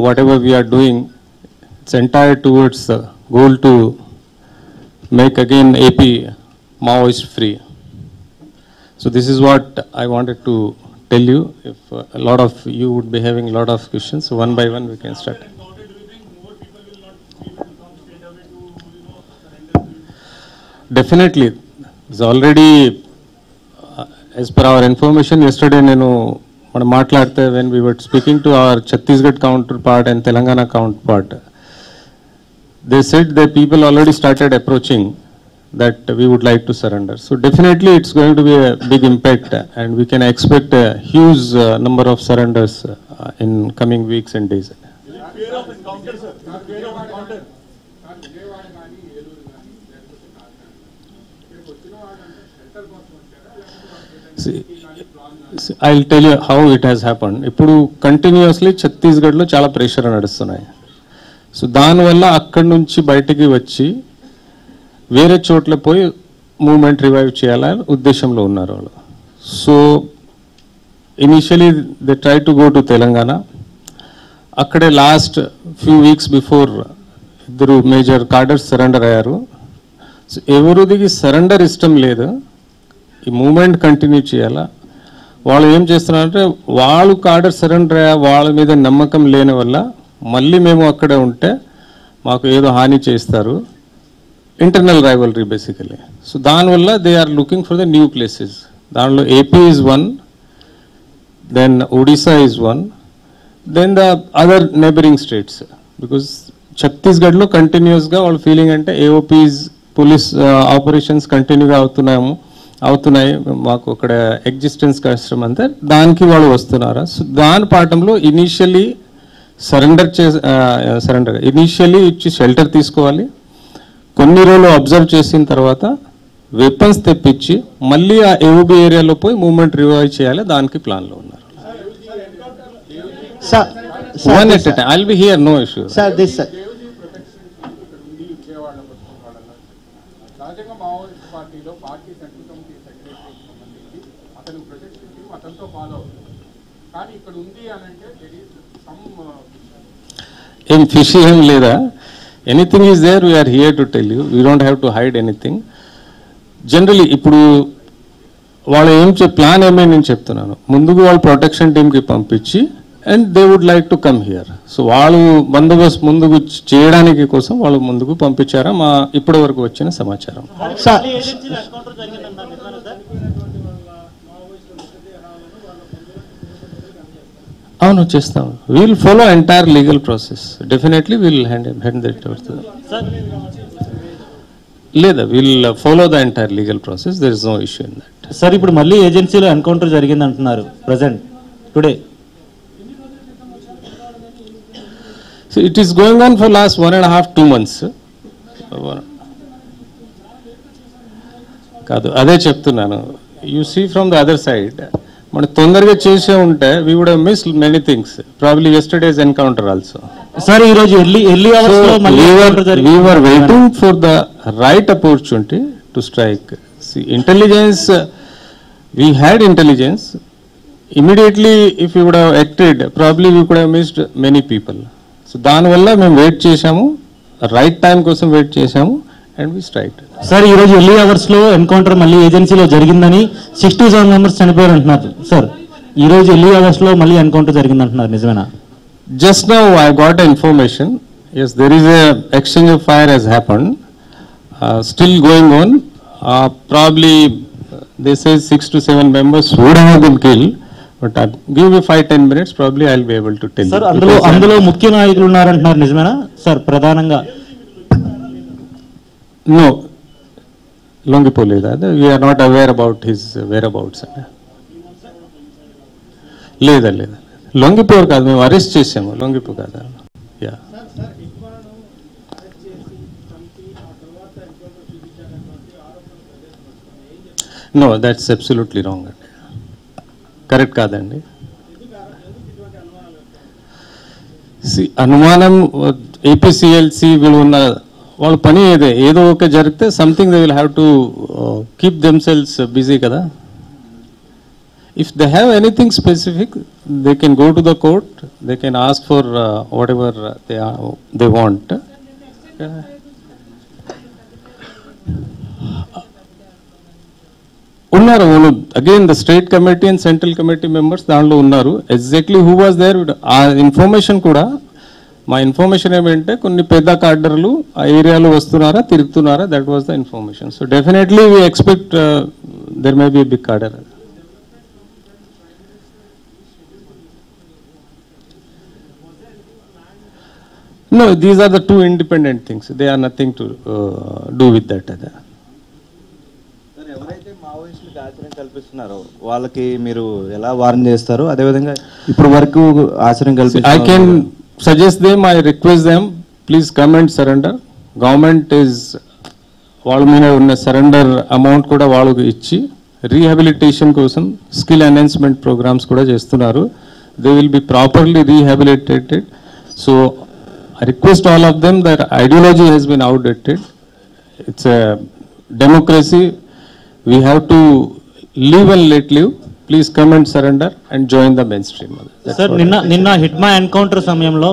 whatever we are doing, it's entire towards the goal to make again AP Maoist free. So this is what I wanted to tell you. If a lot of you would be having a lot of questions, so one by one we can start. Definitely, it's already as per our information yesterday. When we were speaking to our Chhattisgarh counterpart and Telangana counterpart, they said that people already started approaching that we would like to surrender. So definitely it's going to be a big impact, and we can expect a huge number of surrenders in coming weeks and days. Fear of encounter, sir. Fear of encounter. See, I'll tell you how it has happened. Ippudu continuously Chhattisgarh lo chala pressure nadustunnai. So దాని వల్ల అక్కడి నుంచి బయటికి వచ్చి వేరే చోట్ల పోయి movement revive చేయాలని ఉద్దేశంలో ఉన్నారు వాళ్ళు. So initially they try to go to Telangana. అక్కడే లాస్ట్ ఫ్యూ వీక్స్ బిఫోర్ ఇద్దరు మేజర్ కార్డర్స్ సరెండర్ అయ్యారు. సో ఎవరిదికి సరెండర్ ఇష్టం లేదు, ఈ మూవ్మెంట్ కంటిన్యూ చేయాలా. వాళ్ళు ఏం చేస్తున్నారంటే వాళ్ళు కార్డర్ సరెండర్ అయ్యా వాళ్ళ మీద నమ్మకం లేని వల్ల మళ్ళీ మేము అక్కడే ఉంటే మాకు ఏదో హాని చేస్తారు. Internal rivalry basically. సో దానివల్ల they are looking for the new places. దానిలో AP is one, then Odisha is one, then the other neighbouring states. Because ఛత్తీస్గఢ్లో కంటిన్యూస్గా వాళ్ళ ఫీలింగ్ అంటే ఏఓపీస్ పోలీస్ ఆపరేషన్స్ కంటిన్యూగా అవుతున్నాయి, మాకు అక్కడ ఎగ్జిస్టెన్స్ కష్టం అంతే, దానికి వాళ్ళు వస్తున్నారా. సో దాని పాఠంలో ఇనీషియల్లీ ఇనీషియల్లీ ఇచ్చి షెల్టర్ తీసుకోవాలి. కొన్ని రోజులు అబ్జర్వ్ చేసిన తర్వాత వెపన్స్ తెప్పించి మళ్ళీ ఆ ఏఓబి ఏరియాలో పోయి మూవ్మెంట్ రివైవ్ చేయాలి. దానికి ప్లాన్లో ఉన్నారు. One at a time. I'll be here, no issue. Sir, this sir. ఏం ఫిషీ ఏం లేదా, anything is there, we are here to tell you, we don't have to hide anything. Generally ఇప్పుడు వాళ్ళు ప్లాన్ ఏమని నేను చెప్తున్నాను, ముందుకు వాళ్ళు ప్రొటెక్షన్ టీమ్కి పంపించి and they would like to come here. So వాళ్ళు బందోబస్తు ముందుకు చేయడానికి కోసం వాళ్ళు ముందుకు పంపించారా మా ఇప్పటి వరకు వచ్చిన సమాచారం. అవును, చేస్తాం. Will follow entire legal process. Definitely will hand that over to లేదా will follow the entire legal process. There is no issue in that. Sir, ఇప్పుడు మళ్ళీ ఏజెన్సీలో ఎన్కౌంటర్ జరిగింది అంటున్నారు present today. So it is going on for last 1.5-2 months. కాదు, అదే చెప్తున్నాను. You see from the other side, మనం తొందరగా చేసే ఉంటే we would have missed many things, probably yesterday's encounter also. Sir, ఈ రోజు ఎర్లీ అవర్స్ లో we were waiting for the right opportunity to strike. See, intelligence, we had intelligence. Immediately if we would have acted, probably we could have missed many people. So దాని వల్ల మేము wait చేసాము, right time కోసం wait చేసాము and we strike. Sir, ఈ రోజు early hours లో encounter మళ్ళీ ఏజెన్సీలో జరిగిందని 67 members చనిపోయారు అంటున్నారు. సార్, ఈ రోజు ఎర్లీ అవర్స్ లో మళ్ళీ ఎన్కౌంటర్ జరిగింది అంటున్నారు, నిజమేనా? Just now I got information. Yes, there is a exchange of fire has happened. Still going on. Probably they say 6 to 7 members would have been killed. But give me 5-10 minutes. Probably I'll be able to tell you. Sir, అందులో ముఖ్య నాయకులు ఉన్నారంటున్నారు, నిజమేనా sir? ప్రధానంగా No, Longipoli. We are not aware about his whereabouts. లేదా లొంగిపోరు కాదు, మేము arrest చేసాము. లొంగిపో కాదా? Yeah. No, that's absolutely wrong అండి, కరెక్ట్ కాదండి. అనుమానం ఏపీసీఎల్సీ వీళ్ళు ఉన్న వాళ్ళ పని ఏదో ఒక జరిగితే something they will have to keep themselves busy కదా. If they have anything specific, they can go to the court, they can ask for whatever they want. ఉన్నారు again the state committee and central committee members దాంట్లో ఉన్నారు. Exactly who was there ఆ information కూడా మా information ఏమంటే కొన్ని పెద్ద కార్డర్లు ఆ ఏరియాలో వస్తున్నారా తిరుగుతున్నారా, that was the information. So definitely we expect there may be a big cadre. No, these are the two independent things. They are nothing to do with that. ఎవరైతే మావోయిస్టులకు ఆశ్రయం కల్పిస్తున్నారో వాళ్ళకి మీరు ఎలా వార్న్ చేస్తారు? అదేవిధంగా ఇప్పుడు వరకు ఆశ్రయం కల్పిస్తారు. I can suggest them, I request them, please come and surrender. Government is వాళ్ళ మీద ఉన్న సరెండర్ అమౌంట్ కూడా వాళ్ళకి ఇచ్చి రీహాబిలిటేషన్ కోసం స్కిల్ ఎన్హాన్స్మెంట్ ప్రోగ్రామ్స్ కూడా చేస్తున్నారు. They will be properly rehabilitated. So I request all of them, that ideology has been outdated. It's a democracy. We have to live and let live. Please come and surrender and join the mainstream. Sir, నిన్న Hidma encounter సమయంలో